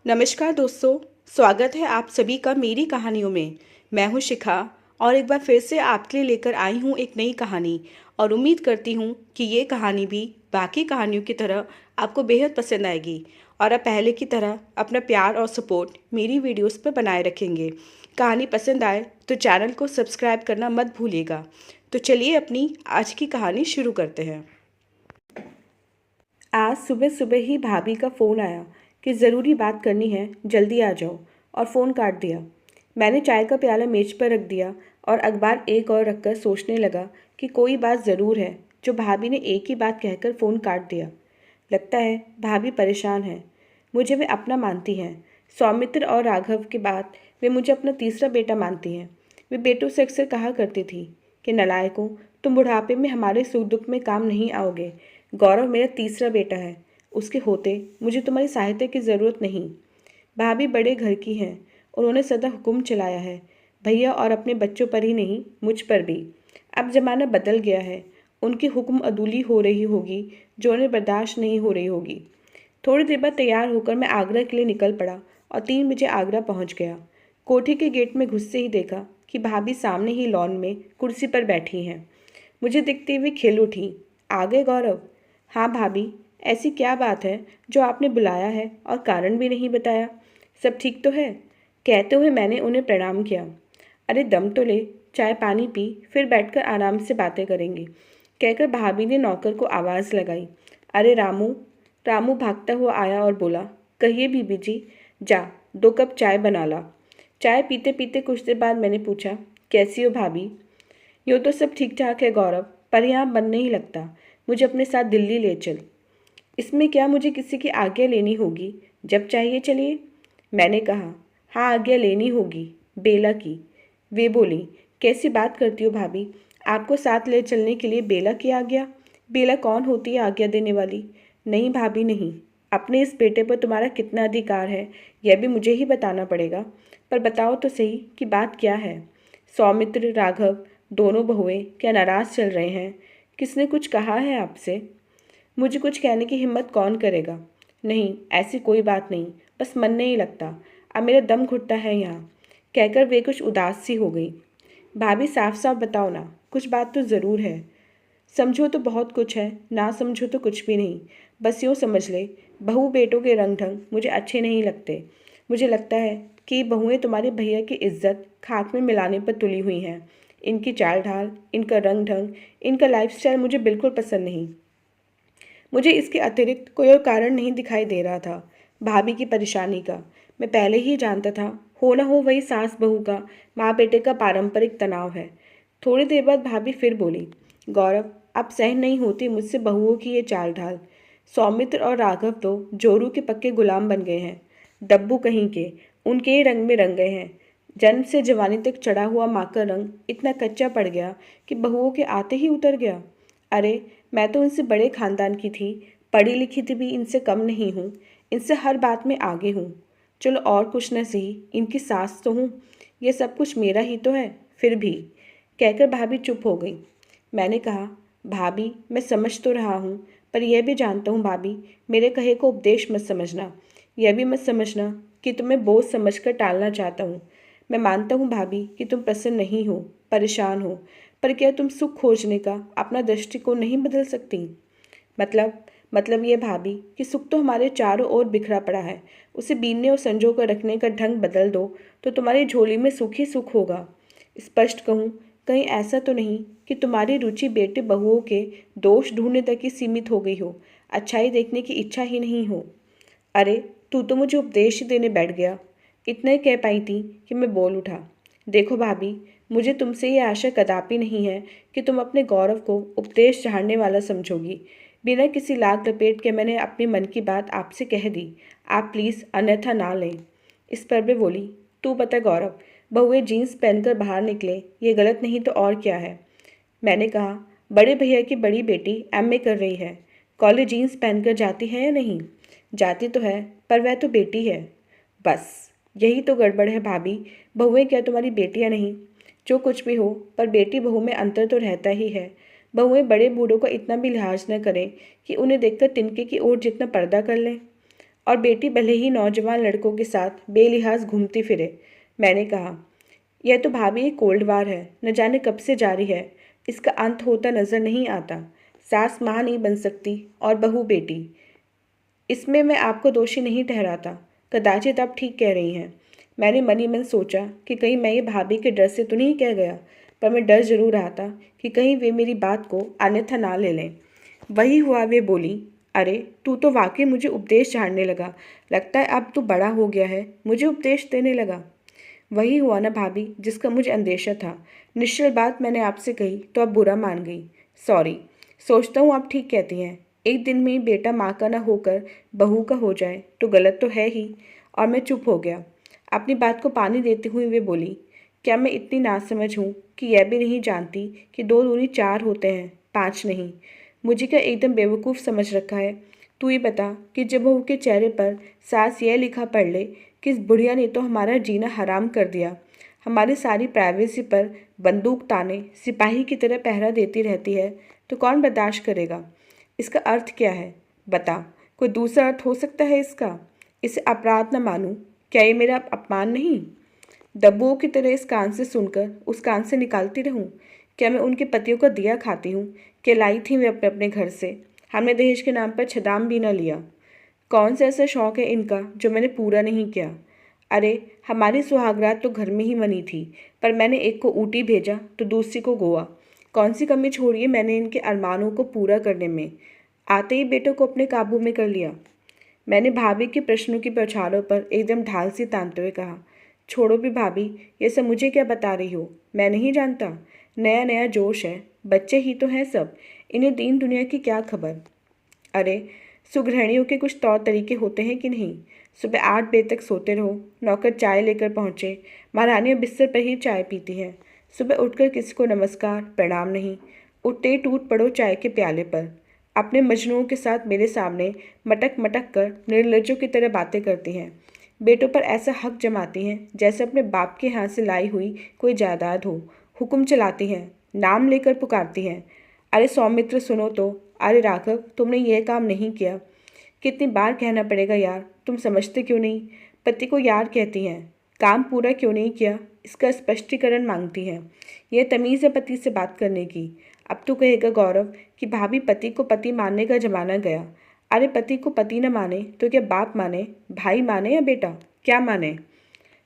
नमस्कार दोस्तों। स्वागत है आप सभी का मेरी कहानियों में। मैं हूं शिखा और एक बार फिर से आपके लिए लेकर आई हूं एक नई कहानी और उम्मीद करती हूं कि ये कहानी भी बाकी कहानियों की तरह आपको बेहद पसंद आएगी और आप पहले की तरह अपना प्यार और सपोर्ट मेरी वीडियोस पर बनाए रखेंगे। कहानी पसंद आए तो चैनल को सब्सक्राइब करना मत भूलिएगा। तो चलिए अपनी आज की कहानी शुरू करते हैं। आज सुबह सुबह ही भाभी का फ़ोन आया कि ज़रूरी बात करनी है, जल्दी आ जाओ, और फ़ोन काट दिया। मैंने चाय का प्याला मेज पर रख दिया और अखबार एक और रखकर सोचने लगा कि कोई बात ज़रूर है जो भाभी ने एक ही बात कहकर फ़ोन काट दिया। लगता है भाभी परेशान है। मुझे वे अपना मानती हैं। सौमित्र और राघव के बाद वे मुझे अपना तीसरा बेटा मानती हैं। वे बेटों से अक्सर कहा करती थी कि नलायकों, तुम बुढ़ापे में हमारे सुख दुख में काम नहीं आओगे। गौरव मेरा तीसरा बेटा है। उसके होते मुझे तुम्हारी सहायता की ज़रूरत नहीं। भाभी बड़े घर की हैं। उन्होंने सदा हुक्म चलाया है, भैया और अपने बच्चों पर ही नहीं, मुझ पर भी। अब ज़माना बदल गया है। उनकी हुक्म अदूली हो रही होगी जो उन्हें बर्दाश्त नहीं हो रही होगी। थोड़ी देर बाद तैयार होकर मैं आगरा के लिए निकल पड़ा और 3 बजे आगरा पहुंच गया। कोठी के गेट में घुसते ही देखा कि भाभी सामने ही लॉन में कुर्सी पर बैठी हैं। मुझे देखते हुए खिल उठी। आ गए गौरव? हाँ भाभी, ऐसी क्या बात है जो आपने बुलाया है और कारण भी नहीं बताया? सब ठीक तो है? कहते हुए मैंने उन्हें प्रणाम किया। अरे दम तो ले, चाय पानी पी, फिर बैठकर आराम से बातें करेंगे, कहकर भाभी ने नौकर को आवाज़ लगाई। अरे रामू। रामू भागता हुआ आया और बोला, कहिए बीबी जी। जा 2 कप चाय बना ला। चाय पीते पीते कुछ देर बाद मैंने पूछा, कैसी हो भाभी? यूँ तो सब ठीक ठाक है गौरव, पर यहाँ मन नहीं लगता। मुझे अपने साथ दिल्ली ले चल। इसमें क्या मुझे किसी की आज्ञा लेनी होगी? जब चाहिए चलिए। मैंने कहा, हाँ आज्ञा लेनी होगी, बेला की। वे बोली, कैसी बात करती हो भाभी? आपको साथ ले चलने के लिए बेला की आज्ञा? बेला कौन होती है आज्ञा देने वाली? नहीं भाभी नहीं। अपने इस बेटे पर तुम्हारा कितना अधिकार है यह भी मुझे ही बताना पड़ेगा। पर बताओ तो सही कि बात क्या है। सौमित्र, राघव, दोनों बहुएं क्या नाराज़ चल रहे हैं? किसने कुछ कहा है आपसे? मुझे कुछ कहने की हिम्मत कौन करेगा? नहीं, ऐसी कोई बात नहीं, बस मन नहीं लगता। अब मेरा दम घुटता है यहाँ, कहकर वे कुछ उदास सी हो गई। भाभी साफ साफ बताओ ना, कुछ बात तो ज़रूर है। समझो तो बहुत कुछ है, ना समझो तो कुछ भी नहीं। बस यूँ समझ ले, बहू बेटों के रंग ढंग मुझे अच्छे नहीं लगते। मुझे लगता है कि ये बहुएं तुम्हारे भैया की इज्जत खाक में मिलाने पर तुली हुई हैं। इनकी चाल ढाल, इनका रंग ढंग, इनका लाइफस्टाइल मुझे बिल्कुल पसंद नहीं। मुझे इसके अतिरिक्त कोई और कारण नहीं दिखाई दे रहा था भाभी की परेशानी का। मैं पहले ही जानता था, हो ना हो वही सास बहू का, माँ बेटे का पारंपरिक तनाव है। थोड़ी देर बाद भाभी फिर बोली, गौरव अब सहन नहीं होती मुझसे बहुओं की ये चाल ढाल। सौमित्र और राघव तो जोरू के पक्के गुलाम बन गए हैं। डब्बू कहीं के, उनके ही रंग में रंग गए हैं। जन्म से जवानी तक चढ़ा हुआ माँ का रंग इतना कच्चा पड़ गया कि बहुओं के आते ही उतर गया। अरे मैं तो इनसे बड़े खानदान की थी, पढ़ी लिखी थी भी इनसे कम नहीं हूँ, इनसे हर बात में आगे हूँ। चलो और कुछ न सही, इनकी सास तो हूँ, ये सब कुछ मेरा ही तो है, फिर भी, कहकर भाभी चुप हो गई। मैंने कहा, भाभी मैं समझ तो रहा हूँ, पर यह भी जानता हूँ भाभी, मेरे कहे को उपदेश मत समझना। यह भी मत समझना कि तुम्हें बोझ समझकर टालना चाहता हूँ। मैं मानता हूँ भाभी कि तुम प्रसन्न नहीं हो, परेशान हो, पर क्या तुम सुख खोजने का अपना दृष्टिकोण नहीं बदल सकती? मतलब ये भाभी कि सुख तो हमारे चारों ओर बिखरा पड़ा है, उसे बीनने और संजो कर रखने का ढंग बदल दो तो तुम्हारी झोली में सुख ही सुख होगा। स्पष्ट कहूँ, कहीं ऐसा तो नहीं कि तुम्हारी रुचि बेटे बहुओं के दोष ढूंढने तक ही सीमित हो गई हो, अच्छाई देखने की इच्छा ही नहीं हो। अरे तू तो मुझे उपदेश ही देने बैठ गया। इतना ही कह पाई थी कि मैं बोल उठा, देखो भाभी, मुझे तुमसे ये आशा कदापि नहीं है कि तुम अपने गौरव को उपदेश चाहने वाला समझोगी। बिना किसी लाग लपेट के मैंने अपने मन की बात आपसे कह दी, आप प्लीज़ अन्यथा ना लें। इस पर वे बोली, तू बता गौरव, बहुएं जीन्स पहनकर बाहर निकले, ये गलत नहीं तो और क्या है? मैंने कहा, बड़े भैया की बड़ी बेटी एमए कर रही है, कॉलेज जीन्स पहनकर जाती है या नहीं? जाती तो है, पर वह तो बेटी है। बस यही तो गड़बड़ है भाभी, बहुएं क्या तुम्हारी बेटियां नहीं? जो कुछ भी हो, पर बेटी बहू में अंतर तो रहता ही है। बहुएं बड़े बूढ़ों का इतना भी लिहाज न करें कि उन्हें देखकर तिनके की ओर जितना पर्दा कर लें। और बेटी भले ही नौजवान लड़कों के साथ बेलिहाज घूमती फिरे। मैंने कहा, यह तो भाभी एक कोल्ड वार है, न जाने कब से जारी है। इसका अंत होता नजर नहीं आता। सास माँ नहीं बन सकती और बहू बेटी। इसमें मैं आपको दोषी नहीं ठहराता। कदाचित आप ठीक कह रही हैं। मैंने मनी मन सोचा कि कहीं मैं ये भाभी के डर से तो नहीं कह गया, पर मैं डर जरूर रहा था कि कहीं वे मेरी बात को अन्यथा ना ले लें। वही हुआ, वे बोली, अरे तू तो वाकई मुझे उपदेश झाड़ने लगा। लगता है अब तू बड़ा हो गया है, मुझे उपदेश देने लगा। वही हुआ ना भाभी, जिसका मुझे अंदेशा था। निश्चल बात मैंने आपसे कही तो आप बुरा मान गई। सॉरी। सोचता हूँ आप ठीक कहती हैं। एक दिन में ही बेटा माँ का न होकर बहू का हो जाए तो गलत तो है ही। और मैं चुप हो गया। अपनी बात को पानी देते हुए वे बोली, क्या मैं इतनी नासमझ हूँ कि यह भी नहीं जानती कि 2 दूनी 4 होते हैं, 5 नहीं। मुझे क्या एकदम बेवकूफ़ समझ रखा है। तू ही बता कि जब बहू के चेहरे पर सास यह लिखा पढ़ ले कि इस बुढ़िया ने तो हमारा जीना हराम कर दिया, हमारी सारी प्राइवेसी पर बंदूक ताने सिपाही की तरह पहरा देती रहती है, तो कौन बर्दाश्त करेगा। इसका अर्थ क्या है बता। कोई दूसरा अर्थ हो सकता है इसका। इसे अपराध न मानूं, क्या ये मेरा अपमान नहीं। दब्बुओं की तरह इस कान से सुनकर उस कान से निकालती रहूं। क्या मैं उनके पतियों का दिया खाती हूँ कि लाई थी वे अपने अपने घर से। हमने दहेज के नाम पर छदाम भी न लिया। कौन सा ऐसा शौक है इनका जो मैंने पूरा नहीं किया। अरे हमारी सुहागरात तो घर में ही मनी थी, पर मैंने एक को ऊटी भेजा तो दूसरी को गोवा। कौन सी कमी छोड़ी है मैंने इनके अरमानों को पूरा करने में। आते ही बेटों को अपने काबू में कर लिया। मैंने भाभी के प्रश्नों की बौछारों पर एकदम ढाल सी तानते हुए कहा, छोड़ो भी भाभी, ये सब मुझे क्या बता रही हो। मैं नहीं जानता। नया नया जोश है, बच्चे ही तो हैं सब, इन्हें दीन दुनिया की क्या खबर। अरे सुगृहिणियों के कुछ तौर तरीके होते हैं कि नहीं। सुबह 8 बजे तक सोते रहो, नौकर चाय लेकर पहुँचे, महारानियाँ बिस्तर पर ही चाय पीती हैं। सुबह उठकर किसी को नमस्कार प्रणाम नहीं, उठते ही टूट पड़ो चाय के प्याले पर। अपने मजनुओं के साथ मेरे सामने मटक मटक कर निर्लज्जों की तरह बातें करती हैं। बेटों पर ऐसा हक जमाती हैं जैसे अपने बाप के हाथ से लाई हुई कोई जायदाद हो। हुक्म चलाती हैं, नाम लेकर पुकारती हैं, अरे सौमित्र सुनो तो, अरे राघव तुमने यह काम नहीं किया। कितनी बार कहना पड़ेगा यार, तुम समझते क्यों नहीं। पति को यार कहती हैं, काम पूरा क्यों नहीं किया इसका स्पष्टीकरण मांगती हैं। यह तमीज़ है पति से बात करने की। अब तो कहेगा गौरव कि भाभी पति को पति मानने का जमाना गया। अरे पति को पति न माने तो क्या बाप माने, भाई माने या बेटा, क्या माने।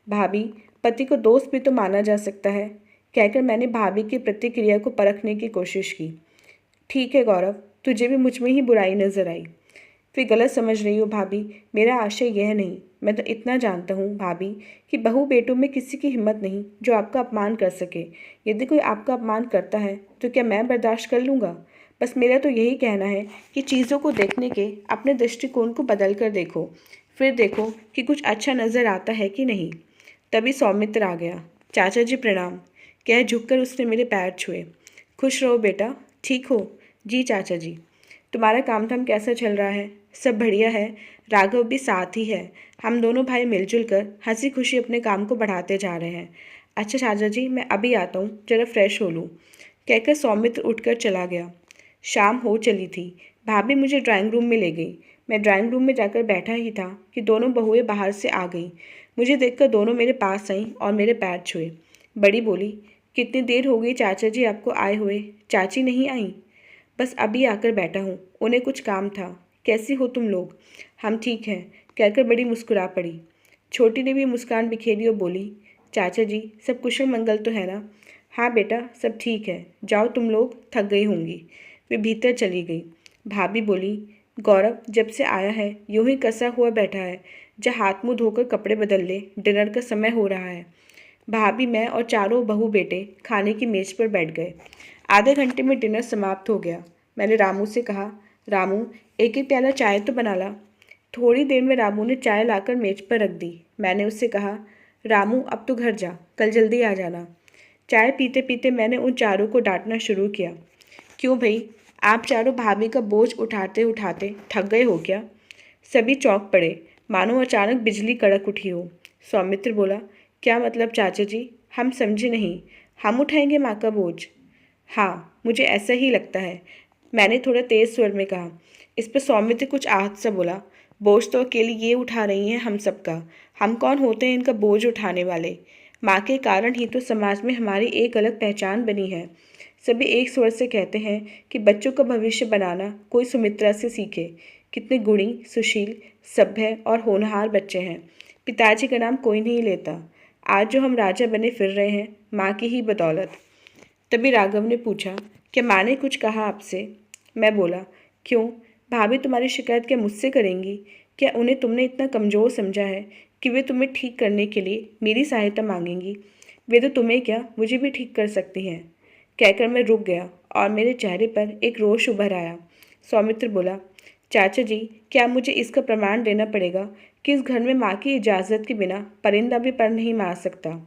भाभी पति को दोस्त भी तो माना जा सकता है, कहकर मैंने भाभी की प्रतिक्रिया को परखने की कोशिश की। ठीक है गौरव, तुझे भी मुझ में ही बुराई नजर आई। फिर गलत समझ रही हो भाभी, मेरा आशय यह नहीं। मैं तो इतना जानता हूँ भाभी कि बहू बेटों में किसी की हिम्मत नहीं जो आपका अपमान कर सके। यदि कोई आपका अपमान करता है तो क्या मैं बर्दाश्त कर लूँगा। बस मेरा तो यही कहना है कि चीज़ों को देखने के अपने दृष्टिकोण को बदल कर देखो, फिर देखो कि कुछ अच्छा नज़र आता है कि नहीं। तभी सौमित्र आ गया। चाचा जी प्रणाम, कह झुककर उसने मेरे पैर छुए। खुश रहो बेटा, ठीक हो। जी चाचा जी। तुम्हारा काम धाम कैसा चल रहा है। सब बढ़िया है, राघव भी साथ ही है। हम दोनों भाई मिलजुल कर हंसी खुशी अपने काम को बढ़ाते जा रहे हैं। अच्छा चाचा जी, मैं अभी आता हूँ, जरा फ्रेश हो लूँ, कहकर सौमित्र उठकर चला गया। शाम हो चली थी। भाभी मुझे ड्राइंग रूम में ले गई। मैं ड्राइंग रूम में जाकर बैठा ही था कि दोनों बहुएं बाहर से आ गईं। मुझे देखकर दोनों मेरे पास आईं और मेरे पैर छुए। बड़ी बोली, कितनी देर हो गई चाचा जी आपको आए हुए, चाची नहीं आई। बस अभी आकर बैठा हूँ, उन्हें कुछ काम था। कैसी हो तुम लोग। हम ठीक हैं, कहकर बड़ी मुस्कुरा पड़ी। छोटी ने भी मुस्कान बिखेरी और बोली, चाचा जी सब कुशल मंगल तो है ना। हाँ बेटा सब ठीक है, जाओ तुम लोग थक गई होंगी। वे भीतर चली गई। भाभी बोली, गौरव जब से आया है यूं ही कसा हुआ बैठा है, जा हाथ मुंह धोकर कपड़े बदल ले, डिनर का समय हो रहा है। भाभी, मैं और चारों बहू बेटे खाने की मेज पर बैठ गए। आधे घंटे में डिनर समाप्त हो गया। मैंने रामू से कहा, रामू एक एक प्याला चाय तो बना ला। थोड़ी देर में रामू ने चाय लाकर मेज पर रख दी। मैंने उससे कहा, रामू अब तो घर जा, कल जल्दी आ जाना। चाय पीते पीते मैंने उन चारों को डांटना शुरू किया, क्यों भाई, आप चारों भाभी का बोझ उठाते उठाते थक गए हो क्या। सभी चौंक पड़े, मानो अचानक बिजली कड़क उठी हो। सौमित्र बोला, क्या मतलब चाचा जी, हम समझे नहीं। हम उठाएंगे माँ का बोझ। हाँ मुझे ऐसा ही लगता है, मैंने थोड़ा तेज स्वर में कहा। इस पर सौमित्र कुछ आहत सा बोला, बोझ तो अकेली ये उठा रही हैं हम सबका। हम कौन होते हैं इनका बोझ उठाने वाले? माँ के कारण ही तो समाज में हमारी एक अलग पहचान बनी है। सभी एक स्वर से कहते हैं कि बच्चों का भविष्य बनाना कोई सुमित्रा से सीखे। कितने गुणी, सुशील, सभ्य और होनहार बच्चे हैं। पिताजी का नाम कोई नहीं लेता। आज जो हम राजा बने फिर रहे हैं, माँ की ही बदौलत। तभी राघव ने पूछा, क्या माँ ने कुछ कहा आपसे? मैं बोला, क्यों? भाभी तुम्हारी शिकायत क्या मुझसे करेंगी? क्या उन्हें तुमने इतना कमज़ोर समझा है कि वे तुम्हें ठीक करने के लिए मेरी सहायता मांगेंगी? वे तो तुम्हें क्या, मुझे भी ठीक कर सकती हैं। कहकर मैं रुक गया और मेरे चेहरे पर एक रोष उभर आया। सौमित्र बोला, चाचा जी, क्या मुझे इसका प्रमाण देना पड़ेगा कि इस घर में माँ की इजाज़त के बिना परिंदा भी पर नहीं मार सकता?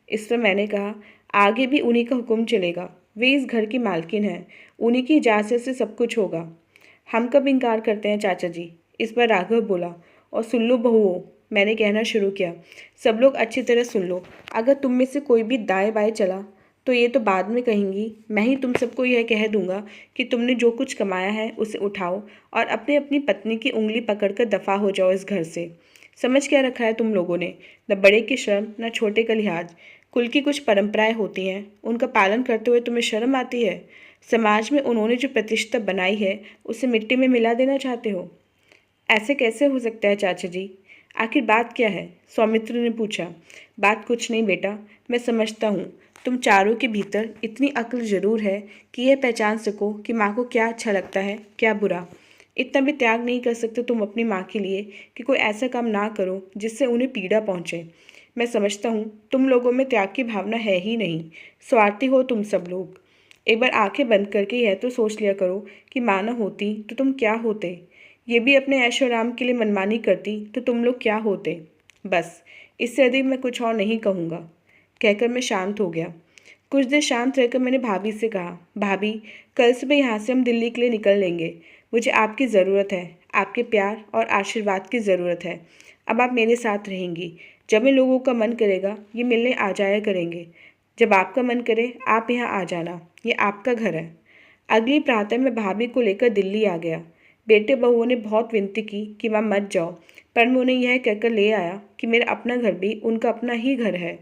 इस पर मैंने कहा, आगे भी उन्हीं का हुक्म चलेगा। वे इस घर की मालकिन हैं, उन्हीं की इजाज़त से सब कुछ होगा। हम कब इनकार करते हैं चाचा जी? इस पर राघव बोला, और सुन लो बहुओं, मैंने कहना शुरू किया, सब लोग अच्छी तरह सुन लो। अगर तुम में से कोई भी दाएं बाएं चला तो ये तो बाद में कहेंगी, मैं ही तुम सबको यह कह दूंगा कि तुमने जो कुछ कमाया है उसे उठाओ और अपने अपनी पत्नी की उंगली पकड़कर दफा हो जाओ इस घर से। समझ क्या रखा है तुम लोगों ने? न बड़े की शर्म, न छोटे का लिहाज। कुल की कुछ परंपराएं होती हैं, उनका पालन करते हुए तुम्हें शर्म आती है? समाज में उन्होंने जो प्रतिष्ठा बनाई है उसे मिट्टी में मिला देना चाहते हो? ऐसे कैसे हो सकता है चाचा जी? आखिर बात क्या है? सौमित्र ने पूछा। बात कुछ नहीं बेटा, मैं समझता हूँ तुम चारों के भीतर इतनी अक्ल जरूर है कि यह पहचान सको कि माँ को क्या अच्छा लगता है, क्या बुरा। इतना भी त्याग नहीं कर सकते तुम अपनी माँ के लिए कि कोई ऐसा काम ना करो जिससे उन्हें पीड़ा पहुँचे। मैं समझता हूँ तुम लोगों में त्याग की भावना है ही नहीं। स्वार्थी हो तुम सब लोग। एक बार आंखें बंद करके यह तो सोच लिया करो कि माँ न होती तो तुम क्या होते। ये भी अपने ऐशो आराम के लिए मनमानी करती तो तुम लोग क्या होते। बस, इससे अधिक मैं कुछ और नहीं कहूँगा। कहकर मैं शांत हो गया। कुछ देर शांत रहकर मैंने भाभी से कहा, भाभी, कल सुबह यहाँ से हम दिल्ली के लिए निकल लेंगे। मुझे आपकी ज़रूरत है, आपके प्यार और आशीर्वाद की ज़रूरत है। अब आप मेरे साथ रहेंगी। जब इन लोगों का मन करेगा ये मिलने आ जाया करेंगे। जब आपका मन करे आप यहाँ आ जाना, ये आपका घर है। अगली प्रातः मैं भाभी को लेकर दिल्ली आ गया। बेटे बहुओं ने बहुत विनती की कि माँ मत जाओ, पर मैं उन्हें यह कहकर ले आया कि मेरा अपना घर भी उनका अपना ही घर है।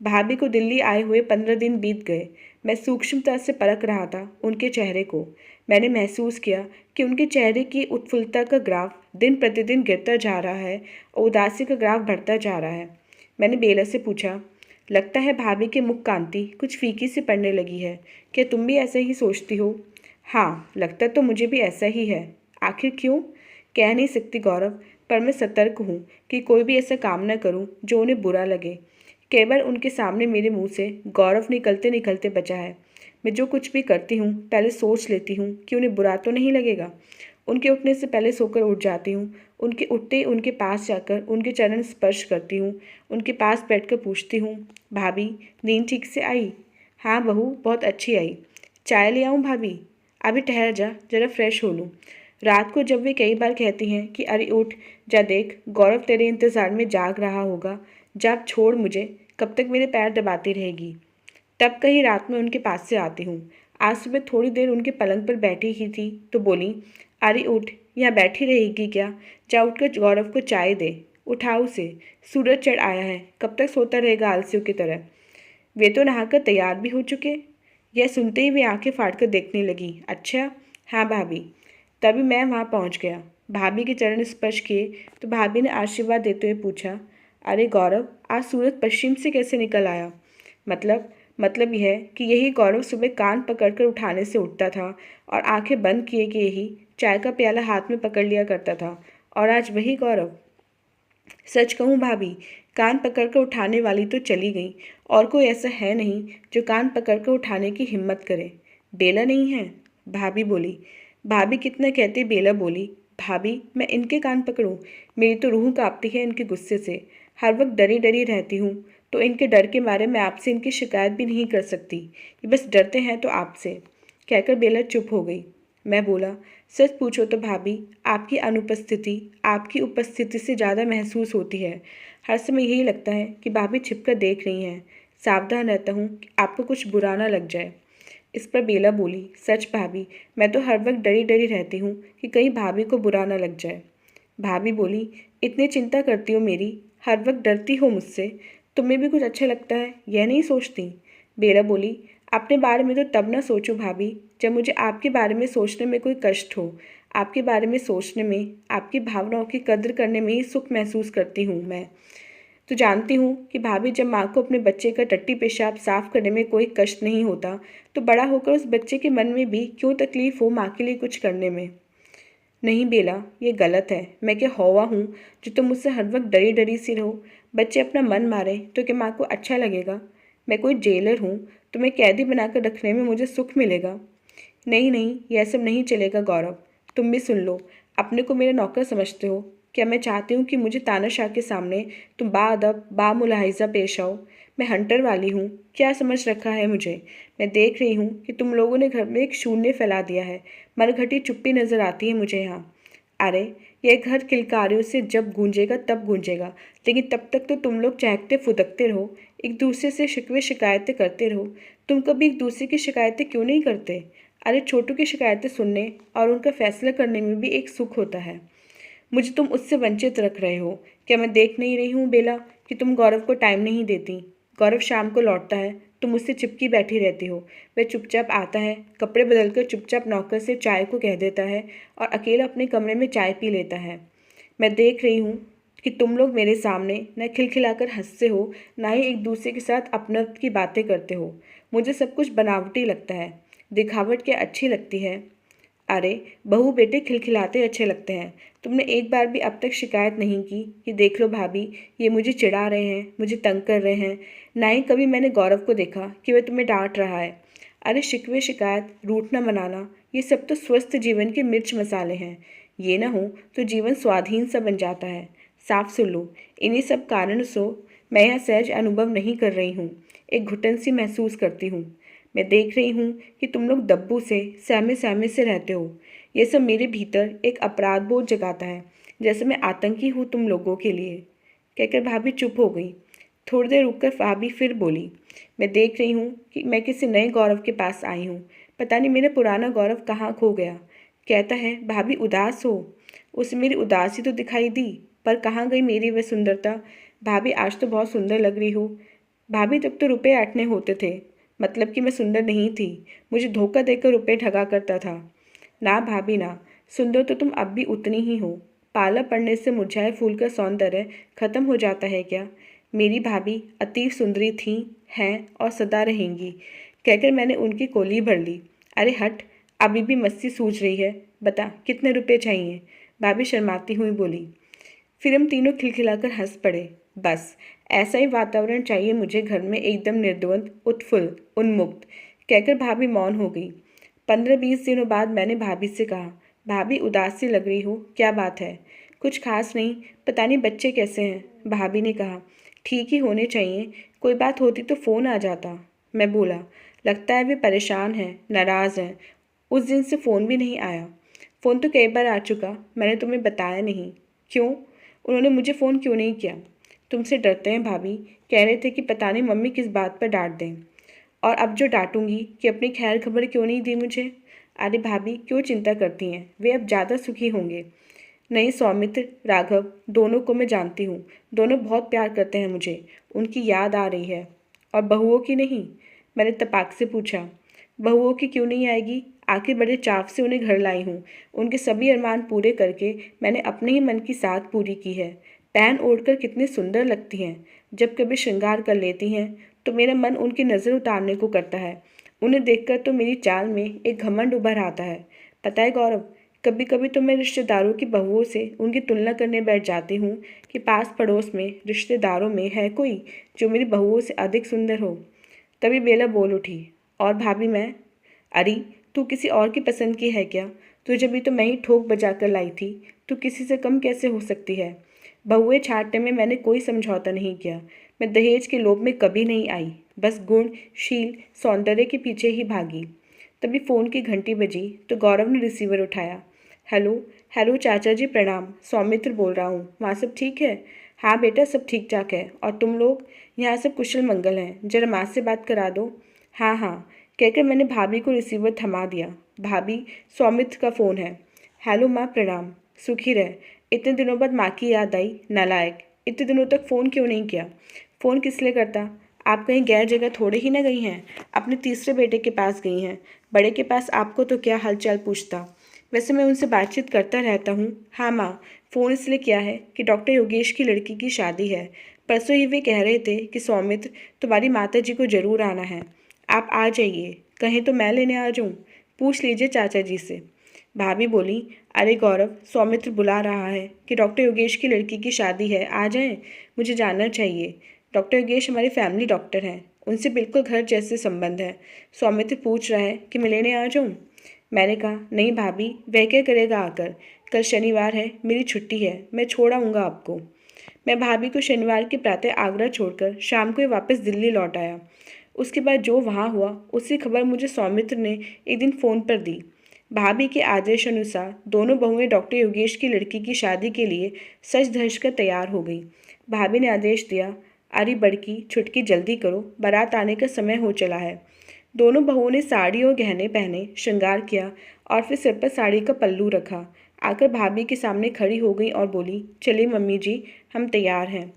भाभी को दिल्ली आए हुए 15 दिन बीत गए। मैं सूक्ष्मता से परख रहा था उनके चेहरे को। मैंने महसूस किया कि उनके चेहरे की उत्फुल्लता का ग्राफ दिन प्रतिदिन गिरता जा रहा है और उदासी का ग्राफ बढ़ता जा रहा है। मैंने बेला से पूछा, लगता है भाभी के मुख कांति कुछ फीकी सी पड़ने लगी है। क्या तुम भी ऐसा ही सोचती हो? हाँ, लगता तो मुझे भी ऐसा ही है। आखिर क्यों? कह नहीं सकती गौरव, पर मैं सतर्क हूँ कि कोई भी ऐसा काम न करूँ जो उन्हें बुरा लगे। कई बार उनके सामने मेरे मुंह से गौरव निकलते निकलते बचा है। मैं जो कुछ भी करती हूँ पहले सोच लेती हूँ कि उन्हें बुरा तो नहीं लगेगा। उनके उठने से पहले सोकर उठ जाती हूँ। उनके उठते ही उनके पास जाकर उनके चरण स्पर्श करती हूँ। उनके पास बैठकर पूछती हूँ, भाभी, नींद ठीक से आई? हाँ बहू, बहुत अच्छी आई। चाय ले आऊँ भाभी? अभी ठहर जा, जरा फ्रेश हो लूँ। रात को जब वे कई बार कहती हैं कि अरे उठ, जा देख, गौरव तेरे इंतज़ार में जाग रहा होगा, जा अब छोड़ मुझे, कब तक मेरे पैर दबाती रहेगी। तब कहीं रात में उनके पास से आती हूँ। आज सुबह थोड़ी देर उनके पलंग पर बैठी ही थी तो बोली, अरे उठ, यहाँ बैठी रहेगी क्या? जा उठकर गौरव को चाय दे, उठा उसे, सूरज चढ़ आया है, कब तक सोता रहेगा आलसियों की तरह। वे तो नहाकर तैयार भी हो चुके। यह सुनते ही वे आंखें फाड़कर देखने लगी। अच्छा, हाँ भाभी। तभी मैं वहाँ पहुँच गया। भाभी के चरण स्पर्श किए तो भाभी ने आशीर्वाद देते हुए पूछा, अरे गौरव, आज सूरज पश्चिम से कैसे निकल आया? मतलब यह है कि यही गौरव सुबह कान पकड़कर उठाने से उठता था और आंखें बंद किए ही चाय का प्याला हाथ में पकड़ लिया करता था। और आज वही गौरव। सच कहूँ भाभी, कान पकड़कर उठाने वाली तो चली गई, और कोई ऐसा है नहीं जो कान पकड़कर उठाने की हिम्मत करे। बेला नहीं है? भाभी बोली। भाभी कितना कहती बेला बोली, भाभी, मैं इनके कान पकड़ूं? मेरी तो रूह कांपती है इनके गुस्से से। हर वक्त डरी डरी रहती हूँ, तो इनके डर के मारे मैं आपसे इनकी शिकायत भी नहीं कर सकती। ये बस डरते हैं तो आपसे। कहकर बेला चुप हो गई। मैं बोला, सच पूछो तो भाभी, आपकी अनुपस्थिति आपकी उपस्थिति से ज़्यादा महसूस होती है। हर समय यही लगता है कि भाभी छिपकर देख रही हैं। सावधान रहता हूँ कि आपको कुछ बुरा ना लग जाए। इस पर बेला बोली, सच भाभी, मैं तो हर वक्त डरी डरी रहती हूँ कि कहीं भाभी को बुरा ना लग जाए। भाभी बोली, इतनी चिंता करती हो मेरी, हर वक्त डरती हो मुझसे, तुम्हें भी कुछ अच्छा लगता है, यह नहीं सोचती? बेला बोली, अपने बारे में तो तब ना सोचो भाभी जब मुझे आपके बारे में सोचने में कोई कष्ट हो। आपके बारे में सोचने में, आपकी भावनाओं की कद्र करने में ही सुख महसूस करती हूँ मैं। तो जानती हूँ कि भाभी जब माँ को अपने बच्चे का टट्टी पेशाब साफ करने में कोई कष्ट नहीं होता, तो बड़ा होकर उस बच्चे के मन में भी क्यों तकलीफ हो माँ के लिए कुछ करने में। नहीं बेला, ये गलत है। मैं क्या हौवा हूँ जो तुम मुझसे हर वक्त डरी डरी सी रहो? बच्चे अपना मन मारे तो क्या माँ को अच्छा लगेगा? मैं कोई जेलर हूँ? तुम्हें कैदी बनाकर रखने में मुझे सुख मिलेगा? नहीं नहीं, यह सब नहीं चलेगा गौरव। तुम भी सुन लो, अपने को मेरा नौकर समझते हो? क्या मैं चाहती हूँ कि मुझे तानाशाह के सामने तुम बाअदब बामुलाहिजा पेश आओ? मैं हंटर वाली हूँ, क्या समझ रखा है मुझे? मैं देख रही हूँ कि तुम लोगों ने घर में एक शून्य फैला दिया है। मरघटी चुप्पी नजर आती है मुझे यहाँ। अरे, यह घर किलकारियों से जब गूंजेगा तब गूंजेगा, लेकिन तब तक तो तुम लोग चहकते फुदकते रहो, एक दूसरे से शिकवे शिकायतें करते रहो। तुम कभी एक दूसरे की शिकायतें क्यों नहीं करते? अरे, छोटू की शिकायतें सुनने और उनका फैसला करने में भी एक सुख होता है। मुझे तुम उससे वंचित रख रहे हो। क्या मैं देख नहीं रही हूँ बेला कि तुम गौरव को टाइम नहीं देती? गौरव शाम को लौटता है, तुम उससे चिपकी बैठी रहती हो। वह चुपचाप आता है, कपड़े बदलकर चुपचाप नौकर से चाय को कह देता है और अकेला अपने कमरे में चाय पी लेता है। मैं देख रही हूँ कि तुम लोग मेरे सामने न खिलखिलाकर हंसते हो, ना ही एक दूसरे के साथ अपनत्व की बातें करते हो। मुझे सब कुछ बनावटी लगता है। दिखावट क्या अच्छी लगती है? अरे, बहू बेटे खिलखिलाते अच्छे लगते हैं। तुमने एक बार भी अब तक शिकायत नहीं की कि देख लो भाभी, ये मुझे चिढ़ा रहे हैं, मुझे तंग कर रहे हैं। ना ही कभी मैंने गौरव को देखा कि वह तुम्हें डांट रहा है। अरे, शिकवे शिकायत, रूठना मनाना, ये सब तो स्वस्थ जीवन के मिर्च मसाले हैं। ये ना हो तो जीवन स्वाधीन सा बन जाता है। साफ सुन लो, इन्हीं सब कारणों से मैं यह सहज अनुभव नहीं कर रही हूँ। एक घुटन सी महसूस करती हूँ। मैं देख रही हूँ कि तुम लोग दब्बू से सहमे सहमे से रहते हो। ये सब मेरे भीतर एक अपराध बोध जगाता है, जैसे मैं आतंकी हूँ तुम लोगों के लिए। कहकर भाभी चुप हो गई। थोड़ी देर रुककर भाभी फिर बोली, मैं देख रही हूँ कि मैं किसी नए गौरव के पास आई हूँ। पता नहीं मेरा पुराना गौरव कहाँ खो गया। कहता है भाभी उदास हो। उसे मेरी उदासी तो दिखाई दी, पर कहाँ गई मेरी वह सुंदरता? भाभी आज तो बहुत सुंदर लग रही हो। भाभी तब तो रुपए ऐंठने होते थे, मतलब कि मैं सुंदर नहीं थी, मुझे धोखा देकर रुपए ठगा करता था। ना भाभी ना, सुंदर तो तुम अब भी उतनी ही हो। पाला पड़ने से मुरझाए फूल का सौंदर्य खत्म हो जाता है क्या? मेरी भाभी अति सुंदरी थी, हैं और सदा रहेंगी। कहकर मैंने उनकी कोली भर ली। अरे हट, अभी भी मस्ती सूझ रही है। बता कितने रुपए चाहिए? भाभी शर्माती हुई बोली। फिर हम तीनों खिलखिलाकर हंस पड़े। बस ऐसा ही वातावरण चाहिए मुझे घर में, एकदम निर्द्वंद, उत्फुल्ल, उन्मुक्त। कहकर भाभी मौन हो गई। 15-20 दिनों बाद मैंने भाभी से कहा, भाभी उदास सी लग रही हो, क्या बात है? कुछ खास नहीं, पता नहीं बच्चे कैसे हैं। भाभी ने कहा, ठीक ही होने चाहिए, कोई बात होती तो फ़ोन आ जाता। मैं बोला, लगता है वे परेशान हैं, नाराज़ हैं। उस दिन से फ़ोन भी नहीं आया। फ़ोन तो कई बार आ चुका, मैंने तुम्हें बताया नहीं। क्यों? उन्होंने मुझे फ़ोन क्यों नहीं किया? तुमसे डरते हैं भाभी, कह रहे थे कि पता नहीं मम्मी किस बात पर डांट दें। और अब जो डांटूंगी कि अपनी खैर खबर क्यों नहीं दी मुझे। अरे भाभी क्यों चिंता करती हैं, वे अब ज़्यादा सुखी होंगे। नहीं, सौमित्र राघव दोनों को मैं जानती हूँ, दोनों बहुत प्यार करते हैं मुझे। उनकी याद आ रही है। और बहुओं की नहीं? मैंने तपाक से पूछा। बहुओं की क्यों नहीं आएगी? आखिर बड़े चाव से उन्हें घर लाई हूँ। उनके सभी अरमान पूरे करके मैंने अपने ही मन की साध पूरी की है। पहन ओढ़कर कितनी सुंदर लगती हैं। जब कभी श्रृंगार कर लेती हैं तो मेरा मन उनकी नज़र उतारने को करता है। उन्हें देखकर तो मेरी चाल में एक घमंड उभर आता है। पता है गौरव, कभी कभी तो मैं रिश्तेदारों की बहुओं से उनकी तुलना करने बैठ जाती हूँ कि पास पड़ोस में रिश्तेदारों में है कोई जो मेरी बहुओं से अधिक सुंदर हो। तभी बेला बोल उठी, और भाभी मैं? अरे, तू किसी और की पसंद की है क्या? तुझे भी तो मैं ही ठोक बजा कर लाई थी, तू किसी से कम कैसे हो सकती है? बहुएं छांटने में मैंने कोई समझौता नहीं किया। मैं दहेज के लोभ में कभी नहीं आई, बस गुण, शील, सौंदर्य के पीछे ही भागी। तभी फ़ोन की घंटी बजी तो गौरव ने रिसीवर उठाया। हेलो, हेलो चाचा जी प्रणाम, सौमित्र बोल रहा हूँ। वहाँ सब ठीक है? हाँ बेटा, सब ठीक ठाक है। और तुम लोग? यहाँ सब कुशल मंगल हैं, जरा माँ से बात करा दो। हाँ हाँ, कहकर मैंने भाभी को रिसीवर थमा दिया। भाभी, सौमित्र का फ़ोन है। हेलो माँ प्रणाम, सुखी रह। इतने दिनों बाद माँ की याद आई। नालायक, इतने दिनों तक फ़ोन क्यों नहीं किया? फ़ोन किस लिए करता? आप कहीं गैर जगह थोड़े ही ना गई हैं। अपने तीसरे बेटे के पास गई हैं। बड़े के पास आपको तो क्या हालचाल पूछता। वैसे मैं उनसे बातचीत करता रहता हूँ। हाँ माँ, फ़ोन इसलिए किया है कि डॉक्टर योगेश की लड़की की शादी है। परसों ही वे कह रहे थे कि सौमित्र, तुम्हारी माता जी को ज़रूर आना है। आप आ जाइए। कहें तो मैं लेने आ जाऊँ? पूछ लीजिए चाचा जी से। भाभी बोली, अरे गौरव, सौमित्र बुला रहा है कि डॉक्टर योगेश की लड़की की शादी है, आ जाएं। मुझे जानना चाहिए। डॉक्टर योगेश हमारे फैमिली डॉक्टर हैं। उनसे बिल्कुल घर जैसे संबंध है। सौमित्र पूछ रहा है कि मैं लेने आ जाऊँ। मैंने कहा, नहीं भाभी, वह क्या करेगा आकर। कल शनिवार है, मेरी छुट्टी है, मैं छोड़ आऊँगा आपको। मैं भाभी को शनिवार के प्रातः आगरा छोड़कर शाम को ही वापस दिल्ली लौट आया। उसके बाद जो वहाँ हुआ उसकी खबर मुझे सौमित्र ने एक दिन फ़ोन पर दी। भाभी के आदेश अनुसार दोनों बहुएं डॉक्टर योगेश की लड़की की शादी के लिए सज धज कर तैयार हो गई। भाभी ने आदेश दिया, अरे बड़की छुटकी जल्दी करो, बारात आने का समय हो चला है। दोनों बहुओं ने साड़ी और गहने पहने, श्रृंगार किया और फिर सिर पर साड़ी का पल्लू रखा। आकर भाभी के सामने खड़ी हो गई और बोली, चलिए मम्मी जी, हम तैयार हैं।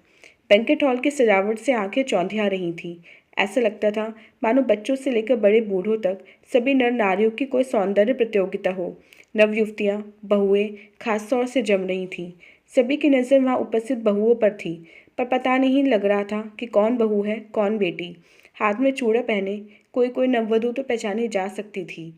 बैंकेट हॉल की सजावट से आंखें चौंधिया रही थीं। ऐसा लगता था मानो बच्चों से लेकर बड़े बूढ़ों तक सभी नर नारियों की कोई सौंदर्य प्रतियोगिता हो। नवयुवतियाँ, बहुएं खास तौर से जम रही थीं। सभी की नज़र वहाँ उपस्थित बहुओं पर थी, पर पता नहीं लग रहा था कि कौन बहू है, कौन बेटी। हाथ में चूड़ा पहने कोई कोई नववधू तो पहचानी जा सकती थी।